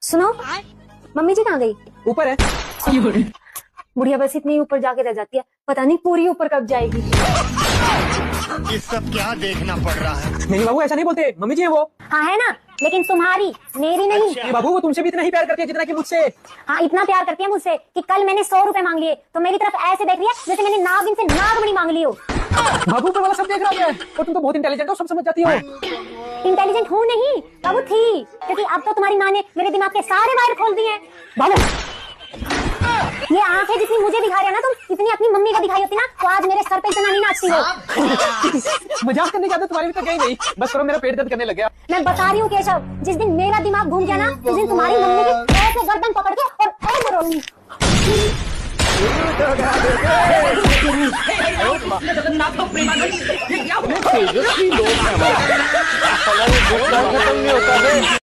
सुनो, मम्मी जी कहाँ गई? ऊपर है। बुढ़िया बस इतनी ऊपर जाके रह जाती है, पता नहीं पूरी ऊपर कब जाएगी। ये सब क्या देखना पड़ रहा है। नहीं बाबू ऐसा नहीं बोलते, मम्मी जी है वो। हाँ है ना, लेकिन तुम्हारी, मेरी नहीं। नहीं बाबू वो तुमसे भी इतना ही प्यार करती है जितना कि मुझसे। हाँ इतना प्यार करती है मुझसे कि कल मैंने 100 रुपए मांग लिए तो मेरी तरफ ऐसे देख रही है जैसे मैंने नागिन से नागमणि मांग ली हो। बाबू ऊपर वाला सब देख रहा है और तुम तो बहुत इंटेलिजेंट हो, सब समझ जाती हो। इंटेलिजेंट हूँ नहीं, बाबू थी, क्योंकि अब तो तुम्हारी माँ ने मेरे दिमाग के सारे वायर खोल दिए हैं। बाबू ये आंखें जितनी मुझे दिखा रहे हैं ना तुम, इतनी अपनी मम्मी को दिखाई होती ना तो आज मेरे सर पे इतना नहीं नाचती हो। मजाक करने की आदत तुम्हारी भी तो गई नहीं, बस करो मेरा पेट दर्द करने लग गया। मैं बता रही हूँ केशव, जिस दिन मेरा दिमाग घूम गया ना उस दिन तुम्हारी मम्मी की ऐसे गर्दन पकड़ के और ऐसे रोलूंगी। तेजस्वी लोग हैं हमारे। खत्म नहीं होता है।